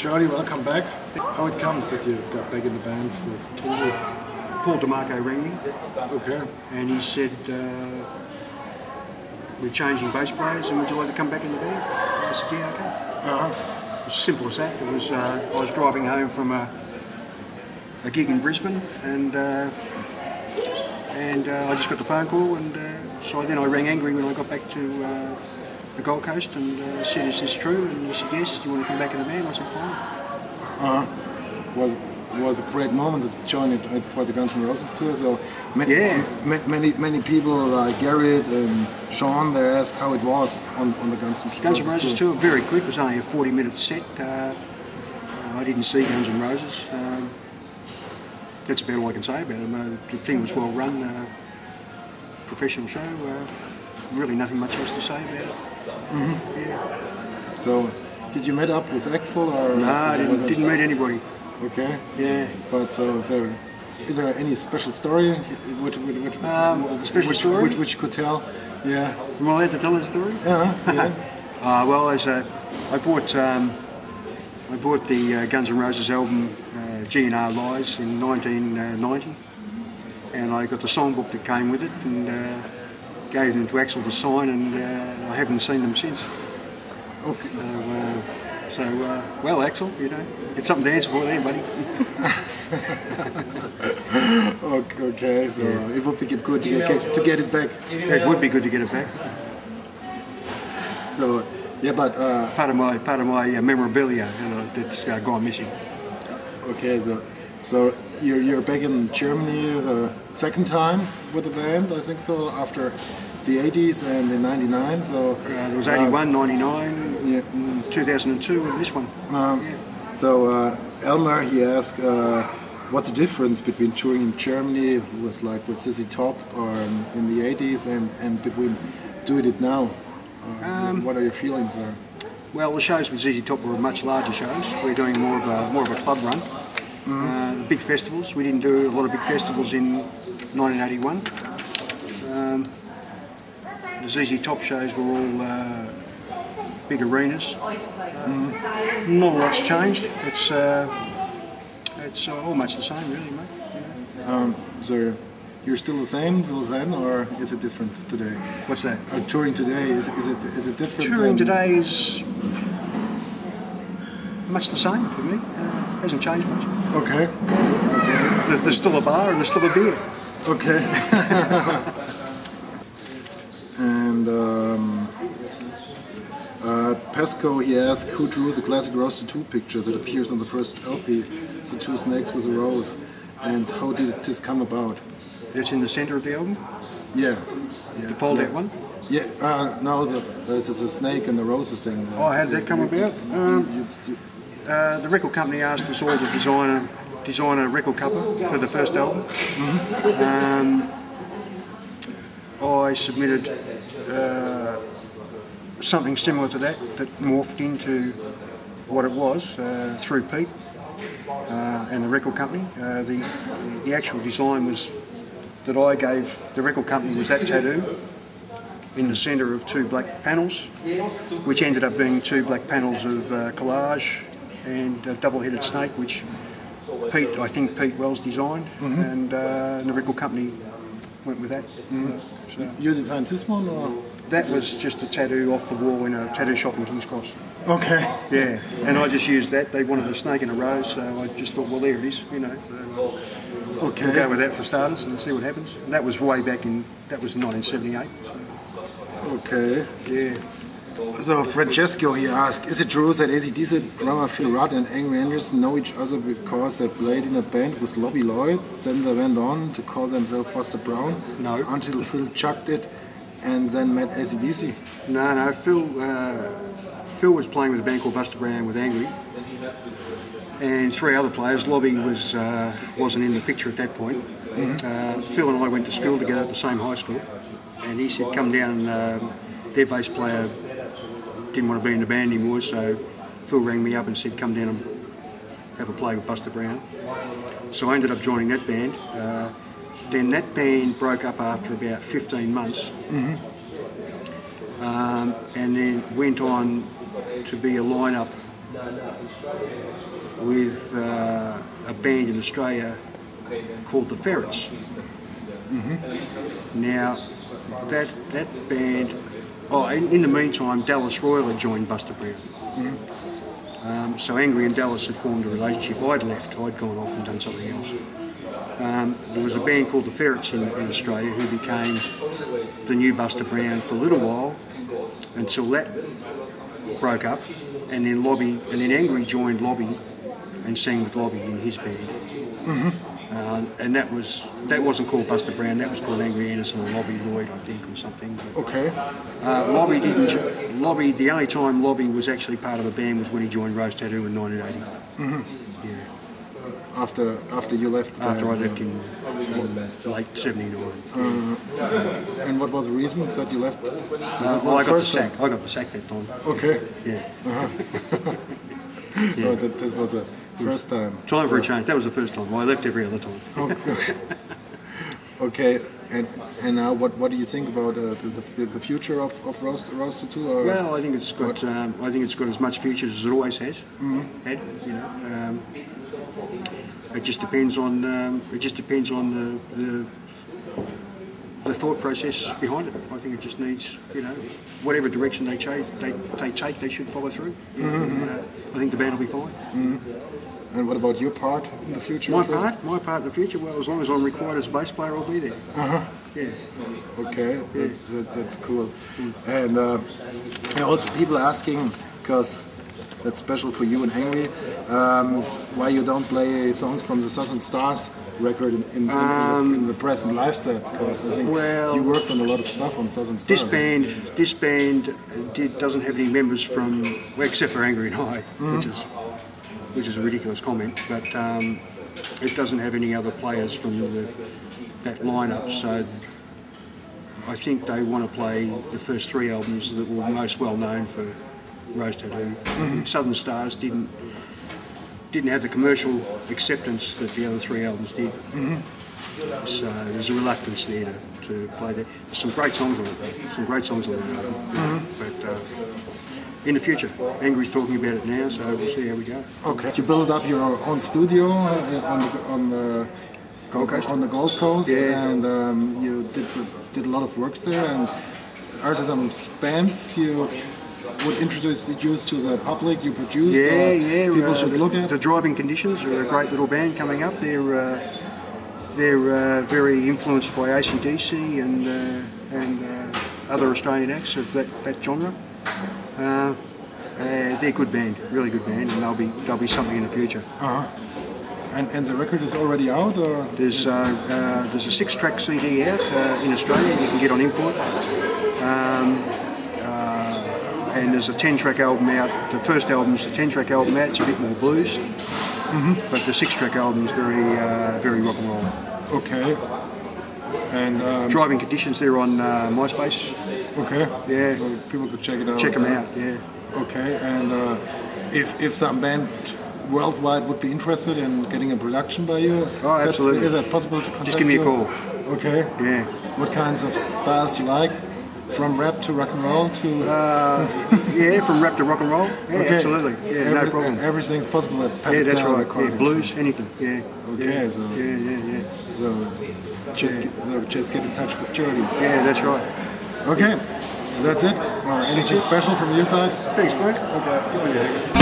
Geordie, welcome back. How it comes that you got back in the band for Kindred? Paul DeMarco rang me. Okay. And he said, we're changing bass players and would you like to come back in the band? I said, yeah, okay. It was as simple as that. It was, I was driving home from a gig in Brisbane and I just got the phone call and so then I rang Angry when I got back to the Gold Coast and said, is this true? And he said, yes, do you want to come back in the band? I said, fine. Was a great moment to join it for the Guns N' Roses tour. So many people like Garrett and Sean, they ask how it was on the Guns N' Roses tour. Very quick. It was only a 40-minute set. I didn't see Guns N' Roses. That's about all I can say about it. The thing was well run, professional show. Really nothing much else to say about it. Yeah. So, did you meet up with Axel or? No, I didn't meet anybody. Okay. Yeah. But so is there any special story which you could tell? Yeah. Am I allowed to tell a story? Yeah. Well, I bought the Guns N' Roses album G&R Lies in 1990, and I got the songbook that came with it and gave them to Axel to sign, and I haven't seen them since. Okay. Well, Axel, you know, it's something to answer for there, buddy. Okay, so yeah. It would be good to get it back. It would be good to get it back. So, yeah, but part of my memorabilia, you know, that's gone missing. Okay, so you're back in Germany the second time with the band, I think so, after the 80s and the 99. So it was 81, 99, yeah. 2002, and this one. Yeah. So Elmer, he asked, what's the difference between touring in Germany with ZZ Top or in the 80s and between doing it now? What are your feelings there? Well, the shows with ZZ Top were much larger shows. We're doing more of a club run. Big festivals. We didn't do a lot of big festivals in 1981. The ZZ Top shows were all big arenas. Not a lot's changed. It's all much the same, really, mate. Yeah. So you're still the same then, or is it different today? What's that? Touring today is it different? Touring today is much the same for me. Hasn't changed much. Okay. There's still a bar and there's still a beer. Okay. And Pesco, he asked, who drew the classic Roster 2 picture that appears on the first LP, the two snakes with a rose, and how did this come about? It's in the centre of the album? Yeah. The fold-out one? Yeah, no, there's a snake and the roses thing. How did that come about? The record company asked us all to design a record cover for the first album. I submitted something similar to that morphed into what it was through Pete and the record company. The actual design was that I gave the record company was that tattoo in the centre of two black panels, which ended up being two black panels of collage and a double-headed snake, which I think Pete Wells designed, and the record company went with that. So you designed this one, or? That was just a tattoo off the wall in a tattoo shop in King's Cross. Okay. Yeah, and I just used that. They wanted a snake in a rose, so I just thought, well, there it is, you know. So okay. We'll go with that for starters and see what happens. And that was way back in, that was 1978. So. Okay. Yeah. So Francesco, he asked, is it true that AC/DC drummer Phil Rudd and Angry Anderson know each other because they played in a band with Lobby Lloyd, then they went on to call themselves Buster Brown? No. Until Phil chucked it and then met AC/DC? No, Phil was playing with a band called Buster Brown with Angry, and three other players. Lobby wasn't in the picture at that point. Phil and I went to school together at the same high school, and he said, come down, their bass player didn't want to be in the band anymore, so Phil rang me up and said, come down and have a play with Buster Brown. So I ended up joining that band. Then that band broke up after about 15 months, and then went on to be a line-up with a band in Australia called the Ferrets. Now, that band. Oh, in the meantime, Dallas Royal had joined Buster Brown. So Angry and Dallas had formed a relationship. I'd left. I'd gone off and done something else. There was a band called the Ferrets in Australia who became the new Buster Brown for a little while until that broke up, and then Angry joined Lobby and sang with Lobby in his band. And that wasn't called Buster Brown. That was called Angry Anderson and Lobby Lloyd, I think, or something. But, Okay. Lobby didn't. Lobby. The only time Lobby was actually part of the band was when he joined Rose Tattoo in 1980. Yeah. After you left the band? After I left in late '79. And what was the reason that you left? Well, I got the sack. I got the sack that time. Okay. Yeah. Yeah. Oh, this was the first time. Time for a change. That was the first time. Well, I left every other time. Okay. Okay. And now, what do you think about the future of Rose Tattoo? Well, I think it's got as much future as it always has. Had, you know. It just depends on the thought process behind it. I think it just needs, you know, whatever direction they take, they should follow through. I think the band will be fine. And what about your part in the future? My part in the future. Well, as long as I'm required as a bass player, I'll be there. Yeah. Okay, yeah. That's cool. And also people asking, because that's special for you and Angry, why you don't play songs from the Southern Stars record in the present live set? Because I think you worked on a lot of stuff on Southern Stars. This band doesn't have any members from, well, except for Angry and I, which is a ridiculous comment, but it doesn't have any other players from that lineup. So I think they want to play the first 3 albums that were most well known for Rose Tattoo. Southern Stars didn't have the commercial acceptance that the other 3 albums did. So there's a reluctance there to play that. There's some great songs on it, though. Some great songs on the album. But in the future, Angry's talking about it now, so we'll see how we go. Okay. You built up your own studio on the Gold Coast, and you did a lot of work there. And are there some bands you would introduce to the public you produced? People should look at. The Driving Conditions are a great little band coming up. They're very influenced by AC/DC and other Australian acts of that genre. They're a good band, really good band, and they'll be something in the future. And the record is already out, or there's a 6-track CD out in Australia you can get on import. And there's a 10-track album out. The first album's a 10-track album out. It's a bit more blues, but the 6-track album is very rock and roll. Okay. And Driving Conditions, they're on MySpace. Okay. Yeah. So people could check it out. Check them out. Yeah. Okay. And if some band worldwide would be interested in getting a production by you, absolutely. Is that possible to contact you? Just give me a call. Okay. Yeah. What kinds of styles you like? From rap to rock and roll to... yeah, from rap to rock and roll. Yeah, okay. Absolutely. Yeah, no problem. Everything's possible at Pat that's right. Yeah, blues, anything. Yeah. Okay, yeah. so... Yeah. So just get in touch with Geordie. Yeah, that's right. Okay, that's it. Or anything special from your side? Thanks, mate. Okay.